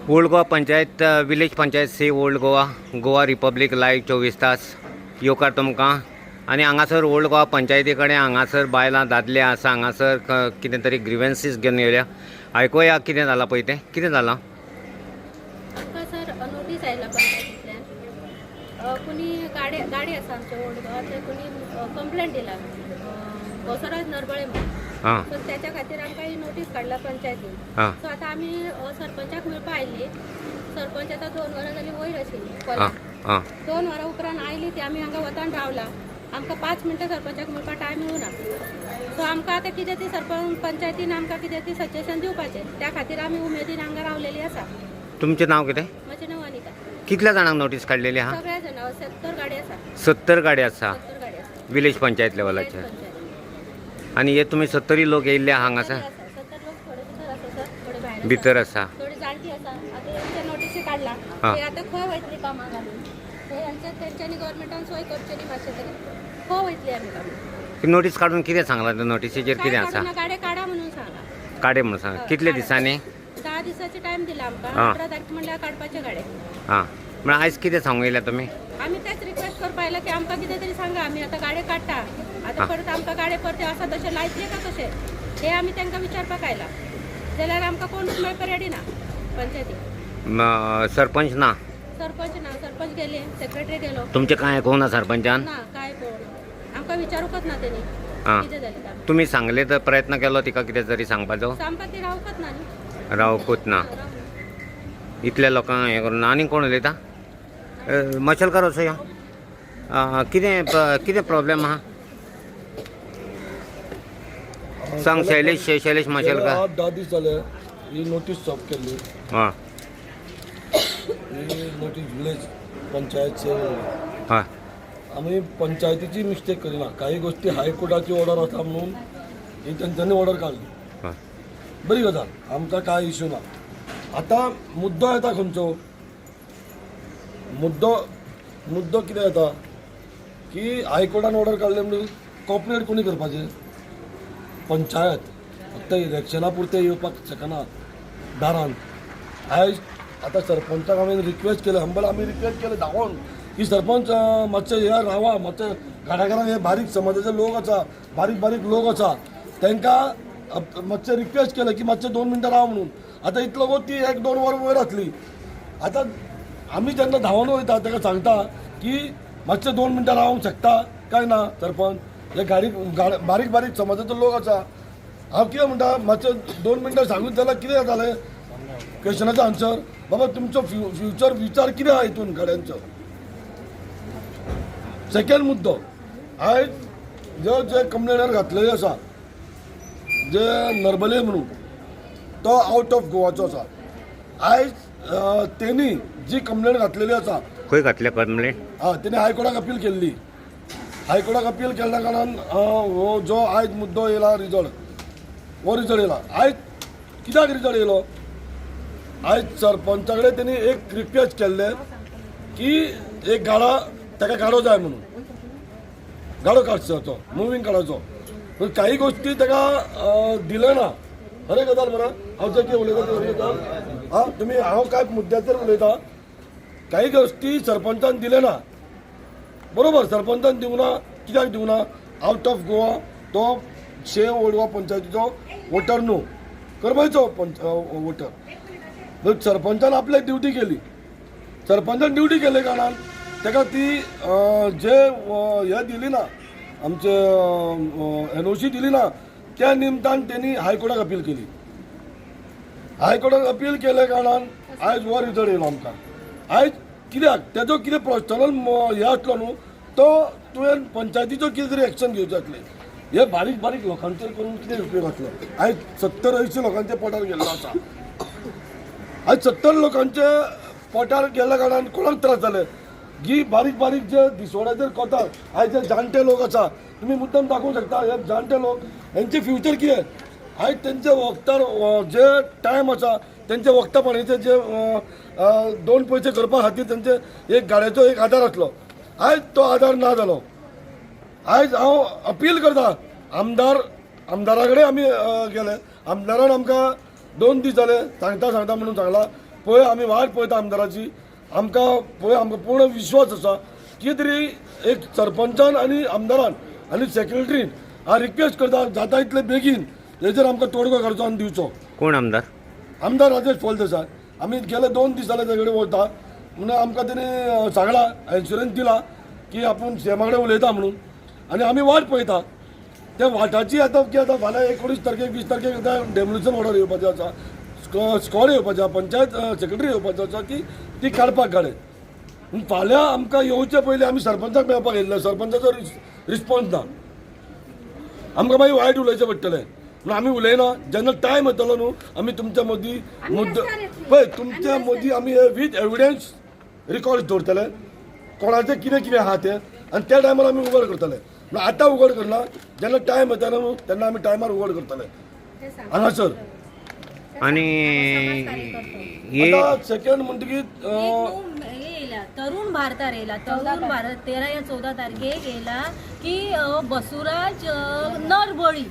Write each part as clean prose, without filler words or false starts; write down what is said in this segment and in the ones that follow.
Old Goa panchayat village panchayat सी old Goa Goa republic live 24 तास येवकार तुमकां आनी हांगासर ओल्ड गोवा पंचायती कडेन हांगासर बायलां दादले आसा हांगासर कितें तरी ग्रिवेन्सीस घेवन येयल्या आयकुया कितें जालां पळय तें कितें जालां आमकां सर नोटीस आयला पंचायतींतल्यान कुणी गाडी आसा आमच्या ओल्ड गोवा थंय कुणी कंप्लेंट दिला बसवराज नरबळे म्हणून हां सो त्याच्या खातीर आमकां ही नोटीस काडला पंचायतीन हां सो आतां आमी सरपंचाक मेळपा आयिल्ली सरपंच आतां 2 वरां जालीं वयर आशिल्ली हां कॉलेज हां 2 वरां उपरांत आयली ती आमी हांगा वतान रावला आमकां 5 मिनटां सरपंचाक मेळपा टायम मेळुना सो आमकां आतां कितें ती सरपंच पंचायतीन आमकां कितें ती सजेशन दिवपाचें त्या खातीर आमी उमेदीन हांगा रावलेली आसा. तुमचें नांव कितें म्हजें नांव अनिता. कितल्या जाणांक नोटीस काडलेली आहा सगळ्या जाणां 70 गाडी आसा 70 गाडी आसा 70 गाडी आसा विलेज पंचायत लेवलाचेर पंचायत आनी हे तुमी 70 लोक येयल्ले आहा हांगासर 70 लोक थोडे भितर आसा सर थोडे भायर भितर आसा थोडी जाणटी आसा आतां हेंच्या नोटीसी काडला हां. ते आतां खंय वयतली कामां घालून ते तेंच्यांनी गव्हर्मेंटान सोय करची न्ही मातशें तरी खंय वयतली आमी कामां ती नोटीस काडून कितें सांगलां त्या नोटीसीचेर कितें आसा गाडे काडा म्हणून सांगा काडे म्हणून सांग कितले दिसांनी 10 दिसाचे टायम दिला आमकां हां. 18 तारीख म्हणल्यार काडपाचे गाडे हां म्हळ्यार आयज कितें सांगूं येयल्या तुमी आमी तेच रिक्वेस्ट करपा आयला की आमकां कितें तरी सांगा आमी आतां गाडे काडटा आतां हां. परत आमकां गाडे परते आसा तशे लायतले का कशे हे आमी तांकां विचारपाक आयला जाल्यार आमकां कोणूच मेळपा रेडी ना पंचायतीक सरपंच ना सरपंच गेले सेक्रेटरी गेलो तुमचें कांय आयकूंक ना सरपंचान ना काय कोण आमकां विचारूकच ना तेणी हां कितें जालें काय तुमी सांगले तर प्रयत्न केलो तिका कितें तरी सांगपाचो सांगपाक ती रावकच ना न्ही रावकूच ना इतल्या लोकांक हें करून आनी कोण उलयता मशेलकार असो या कितें प्रॉब्लेम आहा सांग शैलेश मशेलकार 8-10 दीस जाले ही नोटीस सर्व केल्ली हां ही नोटीस विलेज पंचायत सेवा हय आमी पंचायतीची मिस्टेक करिना काही गोष्टी हायकोर्टाची ऑर्डर आसा म्हणून ही तेंच्यांनी ऑर्डर काडली हय बरी गजाल आमकां कांय इश्यू ना. आतां मुद्दो येता खंयचो मुद्दो कितें येता की हायकोर्टान ऑर्डर काडले म्हणून कॉपरेट कोणी करपाचें पंचायत फक्त इलेक्शना पुरते येवपाक शकना दारान आयज आतां सरपंचाक हांवें रिक्वेस्ट केलें हंबल आमी रिक्वेस्ट केलें धांवोन की सरपंच मातशें हे रावा मातशें घराघरान हे बारीक समाजाचे लोक आसा बारीक लोक आसा तांकां मातशें रिक्वेस्ट केलें की मातशें 2 मिनटां राव म्हणून आतां इतलो गो ती 1-2 वरां वयर जातली आतां आमी जेन्ना धांवोन वयता ताका सांगता की मातशें 2 मिनटां रावंक शकता काय ना सरपंच हे बारीक समाजाचो लोक आसा हांव कितें म्हणटा मातशें 2 मिनटां सांगूत जाल्यार कितें जातालें क्वेश्चनाचो आन्सर बाबा तुमचो फ्युचर विचार कितें आहा हितून गाड्यांचो. सेकंड मुद्दो आयज जे कंप्लेनर घातलेले आसा जे नरबले म्हणून तो आउट ऑफ गोवाचो आसा आयज तेणी जी कंप्लेंट घातलेली आसा खंय घातल्या कंप्लेंट तेणी हायकोर्टाक अपील केल्ली हायकोर्टाक अपील केल्ल्या कारणान हो जो आयज मुद्दो येयला रिजल्ट येयला आयज कित्याक रिजल्ट येयलो आयज सरपंचा कडेन तेणी एक रिक्वेस्ट केल्ले की एक गाडा ताका गाडो जाय म्हणून गाडो काडचो मुवींग काडचो पूण काही गोष्टी ताका दिले ना खरें गजाल मरे हांव जे कितें उलयता ते उलयता तुमी हांव कांय मुद्द्याचेर उलयता काही गोष्टी सरपंचान दिले ना बरोबर सरपंचान दिवं ना कित्याक दिवं ना आउट ऑफ गोवा तो ओल्ड गोवा पंचायतीचो वोटर न्हू करमायचो वोटर सरपंचान आपली ड्युटी केली सरपंचान ड्युटी केले कारणान ताका ती जे हे दिली ना आमचे NOC दिली ना त्या निमतान त्यांनी हायकोर्टाक अपील केली हायकोर्टाक अपील केले कारणान आयज हो रिजल्ट येयलो आमकां आयज कित्याक तेजो कितें पर्सनल हे आसलो न्हू तो तुवें पंचायतीचो कितें तरी एक्शन घेवचें आसलें हे बारीक लोकांचेर करून कितें उपयोग आसलो आयज 70-80 लोकांचे पोटार गेल्लो आसा आयज 70 लोकांचे पोटार गेल्ल्या कारणान कोणाक त्रास जाले जी बारीक जे दिसवड्याचेर कोतात आयज जे जाणटे लोक आसा तुमी मुद्दम दाखोवंक शकता हे जाणटे लोक हेंचे फ्युचर कितें आयज तेंचे वखदार जे टायम आसा तेंचे वखदापणाचे जे 2 पयशे करपा खातीर तेंचे एक गाड्याचो एक आदार आसलो आयज तो आदार ना जालो आयज हांव अपील करता आमदारा कडेन आमी गेले आमदारान आमकां 2 दीस जाले सांगता म्हणून सांगला पळय आमी वाट पळयता आमदाराची, आमकां पळय आमकां पूर्ण विश्वास आसा कितें तरी एक सरपंचान आनी आमदारान आनी सेक्रेटरीन हांव रिक्वेस्ट करता जाता इतले बेगीन हेजेर आमकां तोडगो काडचो आनी दिवचो. कोण आमदार? आमदार राजेश फळदेसाय. आमी गेले 2 दीस जाले तेजे कडेन वयता म्हणून आमकां तेणी सांगला इन्शुरन्स दिला की आपूण सीएमा कडेन उलयता म्हणून आनी आमी वाट पळयता. त्या वाटाची आतां कितें आतां फाल्यां 19 तारखेक 20 तारखेक डेमोलिशन ऑर्डर येवपाचें आसा, स्कॉड येवपाचें आसा, पंचायत सेक्रेटरी येवपाचो आसा की ती काडपाक गाडे. फाल्यां आमकां येवचे पयलीं आमी सरपंचाक मेळपाक येयल्ले, सरपंचाचो रिस्पॉन्स ना. आमकां मागीर वायट उलयचें पडटलें म्हणून आमी उलयना. जेन्ना टायम येतलो न्हू आमी तुमच्या मदीं मुद्दे पळय तुमच्या मदीं आमी हे वीथ एविडन्स रिकॉर्ड दवरतले कोणाचें कितें कितें आहा तें आनी त्या टायमार आमी उघड करतले. म्हणून आतां उघड करना, जेन्ना टायम येतलो न्हू तेन्ना आमी टायमार उघड करतले हांगासर. आणि हे आतां सेकंड म्हणटकीर येयला तरुण भारतार येयला, तरुण भारत 13 या 14 तारखेक येयला की बसुराज नरबळी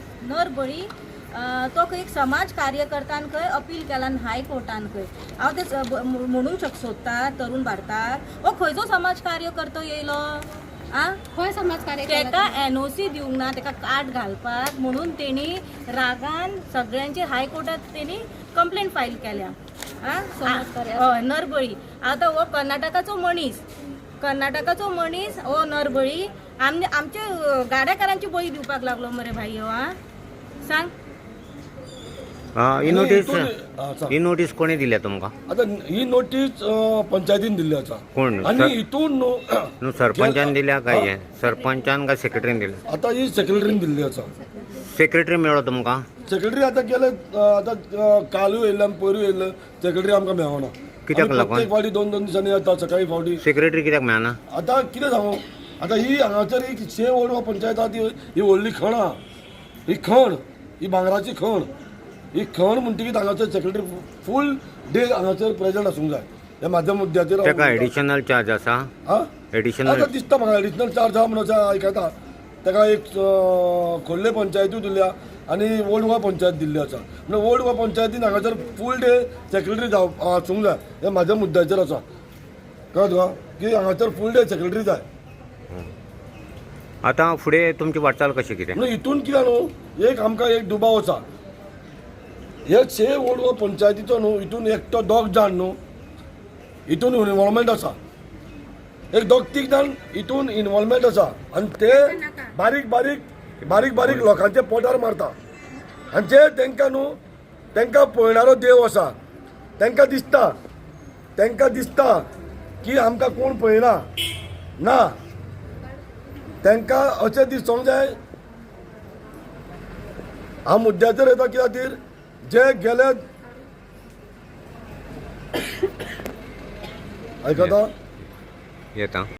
तो खंय एक समाज कार्यकर्त्यान खंय अपील केला हायकोर्टान खंय. हांव ते म्हणूंक सोदता तरुण भारतार हो खंयचो समाज कार्यकर्तो येयलो खंय समाज कार्य केला? तेका NOC दिवंक ना, तेका कार्ड घालपाक म्हणून तेणी रागान सगळ्यांचे हायकोर्टात तेणी कंप्लेंट फायल केल्या. हय नरबळी. आतां हो कर्नाटकाचो मनीस हो नरबळी आमच्या गाडेकारांची बळी दिवपाक लागलो मरे भाई हो. सांग ही नोटीस कोणी दिल्या तुमकां? आतां ही नोटीस पंचायतीन दिल्ली आसा कोण? आनी हितून न्हू सरपंचान दिल्या काय हे? सरपंचान काय सेक्रेटरीन दिल्या? आतां ही सेक्रेटरीन दिल्ली आसा. सेक्रेटरी मेळ्ळो तुमकां? सेक्रेटरी आतां गेले आतां कालूय येयले पयरूय येयले सेक्रेटरी आमकां मेळना. कित्याक लागून? प्रत्येक फावटी 2-2 दिसांनी येता, सकाळी फावटी. सेक्रेटरी कित्याक मेळना? आतां कितें सांगू, आतां ही हांगासर ही शे ओडवा पंचायत आहा ती ही व्हडली खण आहा. ही खण ही भांगराची खण. ही खण म्हणटकीर हांगासर सेक्रेटरी फूल डे हांगासर प्रेजेंट आसूंक जाय. हे म्हाज्या मुद्द्याचेर तेका एडिशनल चार्ज आसा? हा एडिशनल आतां दिसता म्हाका एडिशनल चार्ज आहा म्हणून अशें आयकता. तेका एक खोर्ले पंचायतूय दिल्या आनी ओल्ड गोवा पंचायत दिल्ली आसा. म्हणजे ओल्ड गोवा पंचायतीन हांगासर फूल डे सेक्रेटरी आसूंक जाय हे म्हाज्या मुद्द्याचेर आसा. कळ्ळें तुका की हांगासर फूल डे सेक्रेटरी जाय. आतां फुडें तुमची वाटचाल कशी कितें? म्हणजे हितून कितें न्हू एक आमकां एक दुबाव आसा. एक शे ओल्ड गोवा पंचायतीचो न्हू हितून एकटो दोग जाण न्हू हितून इनवॉल्वमेंट आसा. एक 2-3 जाण हितून इनवॉल्वमेंट आसा आनी ते बारीक लोकांचे पोटार मारता. आनी जे तांकां न्हू तांकां पळयणारो देव आसा. तांकां दिसता की आमकां कोण पळयना ना. तांकां अशें दिसोंक जाय. हांव मुद्द्याचेर येता कित्या खातीर जे गेले आयकता येता